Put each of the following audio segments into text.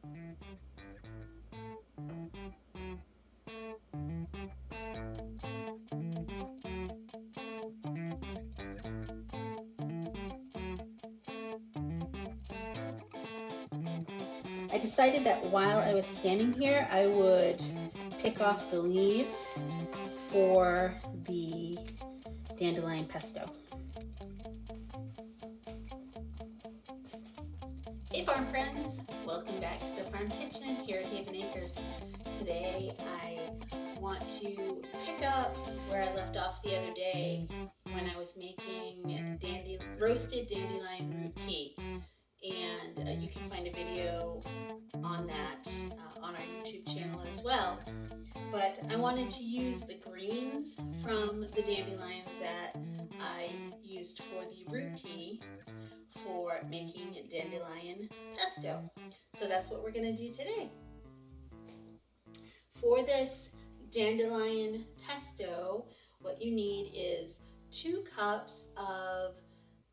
I decided that while I was standing here, I would pick off the leaves for the dandelion pesto. Hey farm friends, welcome back to the farm kitchen here at Haven Acres. Today I want to pick up where I left off the other day when I was making roasted dandelion root tea. And you can find a video on that on our YouTube channel as well. But I wanted to use the greens from the dandelions that I used for the root tea for making dandelion pesto. So that's what we're going to do today. For this dandelion pesto, what you need is 2 cups of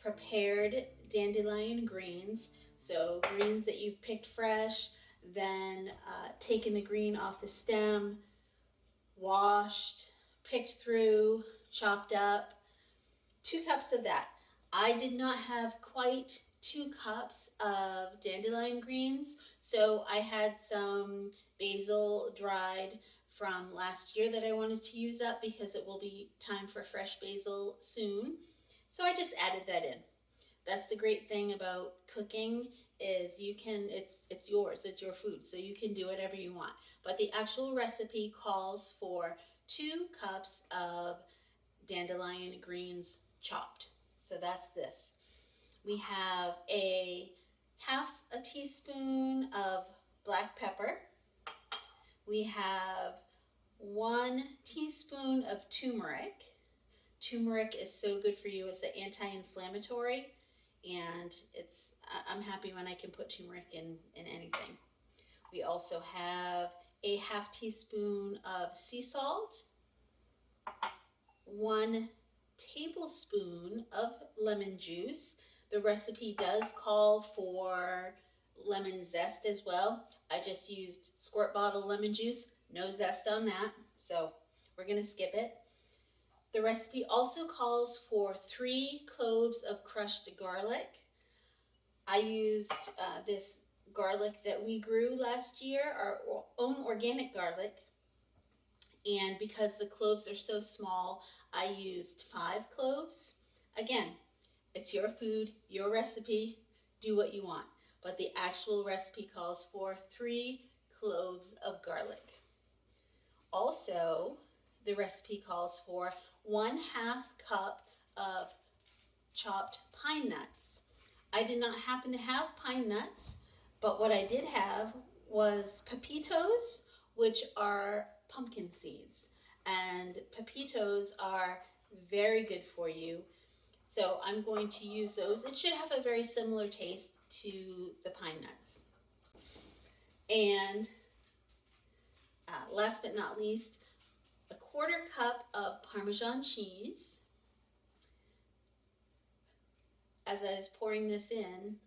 prepared dandelion greens. So greens that you've picked fresh, then taken the green off the stem, washed, picked through, chopped up. 2 cups of that. I did not have quite 2 cups of dandelion greens, so I had some basil dried from last year that I wanted to use up because it will be time for fresh basil soon. So I just added that in. That's the great thing about cooking is you can, it's yours, it's your food, so you can do whatever you want. But the actual recipe calls for 2 cups of dandelion greens chopped. So that's this. We have a half a teaspoon of black pepper. We have 1 teaspoon of turmeric. Turmeric is so good for you. It's an anti-inflammatory, and I'm happy when I can put turmeric in anything. We also have a half teaspoon of sea salt, 1 tablespoon of lemon juice. The recipe does call for lemon zest as well. I just used squirt bottle lemon juice, no zest on that, so we're going to skip it. The recipe also calls for 3 cloves of crushed garlic. I used this garlic that we grew last year, our own organic garlic, and because the cloves are so small, I used 5 cloves. Again, it's your food, your recipe, do what you want. But the actual recipe calls for 3 cloves of garlic. Also, the recipe calls for 1/2 cup of chopped pine nuts. I did not happen to have pine nuts, but what I did have was pepitos, which are pumpkin seeds. And pepitos are very good for you. So I'm going to use those. It should have a very similar taste to the pine nuts. And last but not least, a 1/4 cup of Parmesan cheese. As I was pouring this in,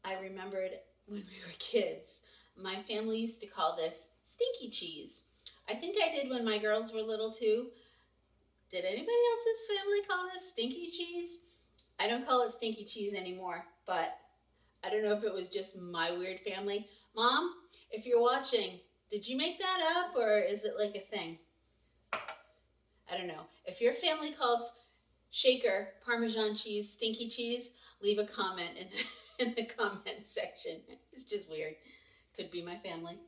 I remembered when we were kids, my family used to call this stinky cheese. I think I did when my girls were little too. Did anybody else's family call this stinky cheese? I don't call it stinky cheese anymore, but I don't know if it was just my weird family. Mom, if you're watching, did you make that up or is it like a thing? I don't know. If your family calls shaker Parmesan cheese stinky cheese, leave a comment in the comment section. It's just weird. Could be my family.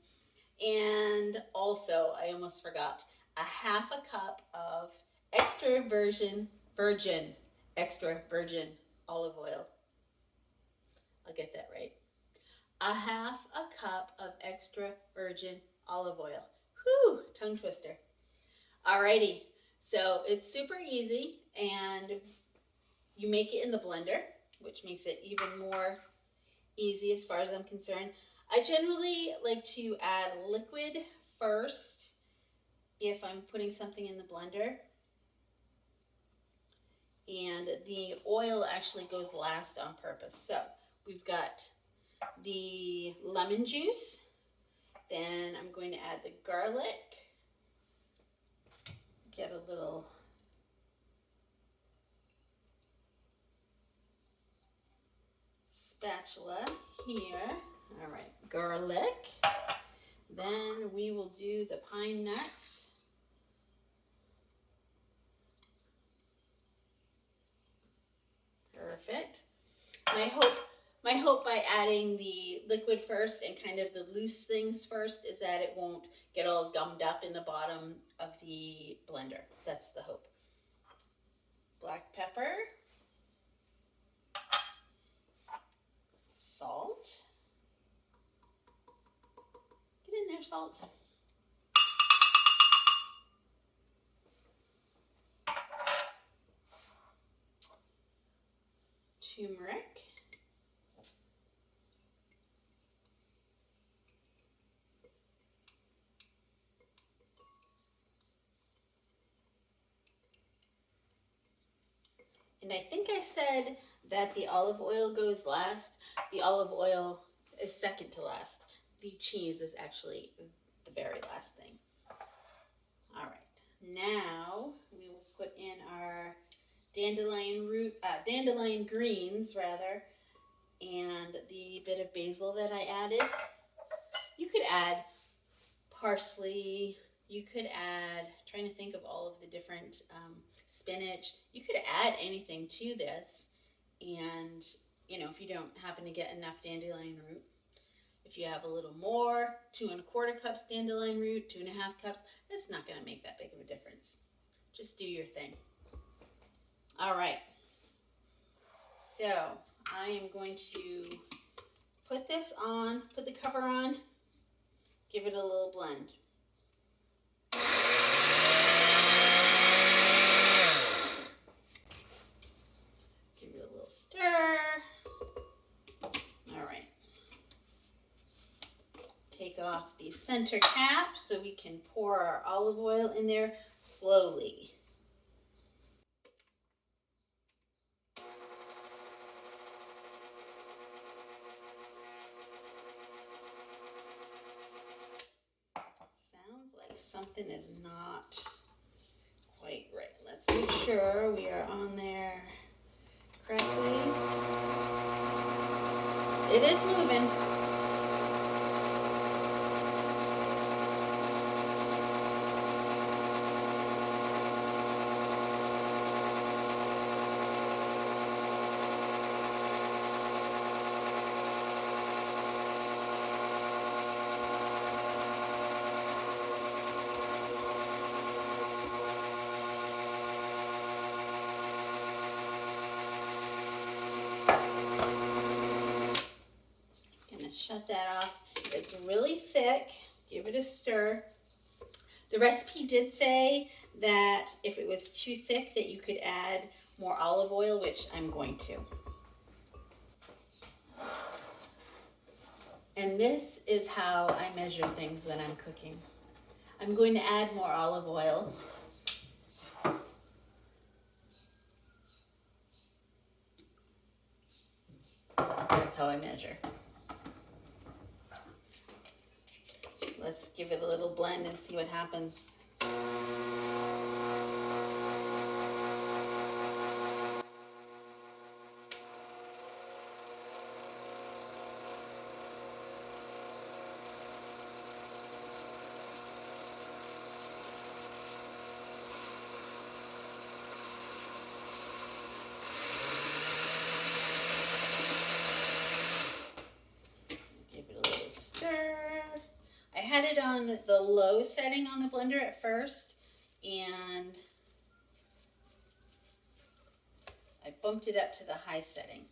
And also, I almost forgot, a 1/2 cup of extra virgin olive oil. I'll get that right. A 1/2 cup of extra virgin olive oil. Whew, tongue twister. Alrighty, so it's super easy and you make it in the blender, which makes it even more easy as far as I'm concerned. I generally like to add liquid first if I'm putting something in the blender. And the oil actually goes last on purpose. So we've got the lemon juice. Then I'm going to add the garlic. Get a little spatula here. All right, garlic. Then we will do the pine nuts. Perfect. My hope by adding the liquid first and kind of the loose things first is that it won't get all gummed up in the bottom of the blender. That's the hope. Black pepper. Salt. Get in there, salt. Turmeric. And I think I said that the olive oil goes last. The olive oil is second to last. The cheese is actually the very last thing. All right, now we will put in our dandelion greens rather, and the bit of basil that I added. You could add parsley. You could add, trying to think of all of the different spinach. You could add anything to this, and if you don't happen to get enough dandelion root, if you have a little more, 2 1/4 cups dandelion root, 2 1/2 cups, it's not going to make that big of a difference. Just do your thing. All right. So I am going to put this on, put the cover on, give it a little blend. Give it a little stir. All right. Take off the center cap so we can pour our olive oil in there slowly. Sounds like something is not quite right. Let's make sure we are on there correctly. It is moving. Shut that off. It's really thick. Give it a stir. The recipe did say that if it was too thick that you could add more olive oil, which I'm going to. And this is how I measure things when I'm cooking. I'm going to add more olive oil. That's how I measure. Let's give it a little blend and see what happens. Give it a little stir. I had it on the low setting on the blender at first, and I bumped it up to the high setting.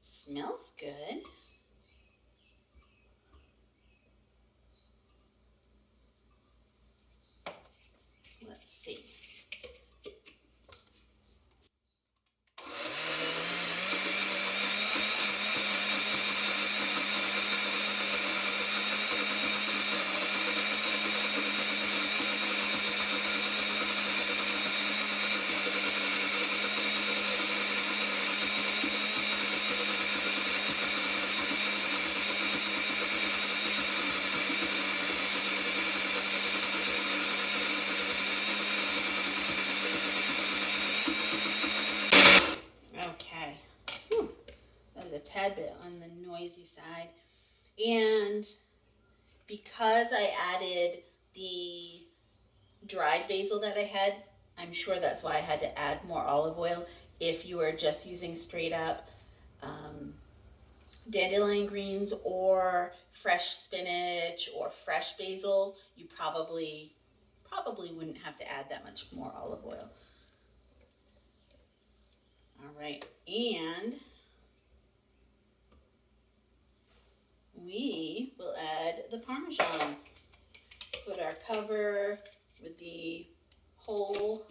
Smells good. Let's see. tad bit on the noisy side. And because I added the dried basil that I had, I'm sure that's why I had to add more olive oil. If you were just using straight up dandelion greens or fresh spinach or fresh basil, you probably wouldn't have to add that much more olive oil. All right, and we will add the Parmesan. Put our cover with the whole.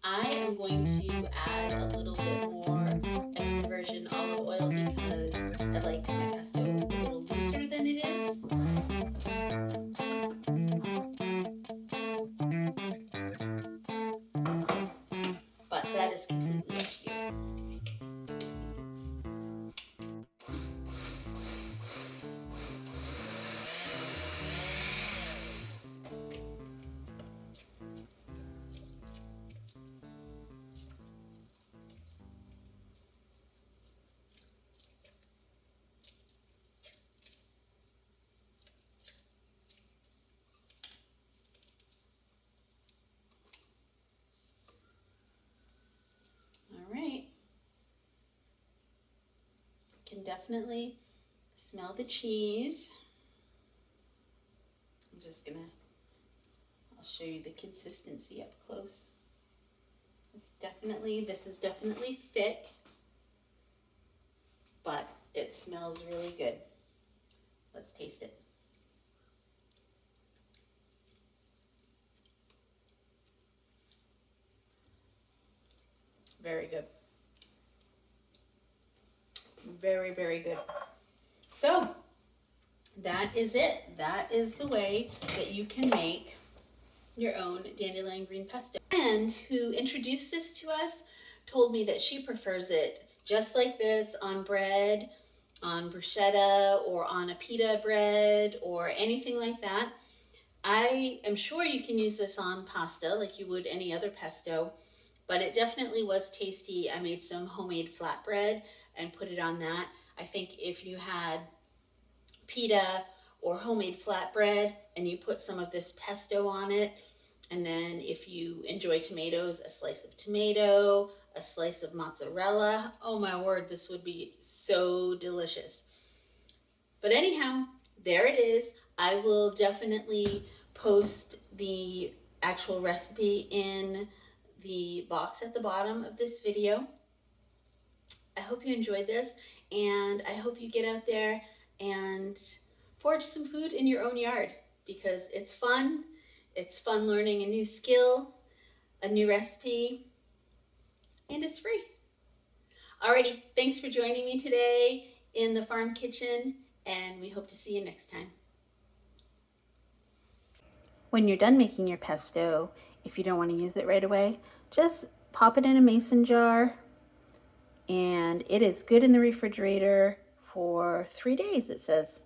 I am going to add a little bit more extra virgin olive oil because I like my pesto a little looser than it is. But that is completely up to you. All right. Can definitely smell the cheese. I'm just gonna, I'll show you the consistency up close. This is definitely thick, but it smells really good. Let's taste it. Very good. Very, very good. So that is it. That is the way that you can make your own dandelion green pesto. And who introduced this to us told me that she prefers it just like this on bread, on bruschetta, or on a pita bread, or anything like that. I am sure you can use this on pasta like you would any other pesto, but it definitely was tasty. I made some homemade flatbread and put it on that. I think if you had pita or homemade flatbread and you put some of this pesto on it, and then if you enjoy tomatoes, a slice of tomato, a slice of mozzarella, oh my word, this would be so delicious. But anyhow, there it is. I will definitely post the actual recipe in the box at the bottom of this video. I hope you enjoyed this, and I hope you get out there and forage some food in your own yard because it's fun. It's fun learning a new skill, a new recipe, and it's free. Alrighty, thanks for joining me today in the farm kitchen, and we hope to see you next time. When you're done making your pesto, if you don't want to use it right away, just pop it in a mason jar, and it is good in the refrigerator for 3 days, it says.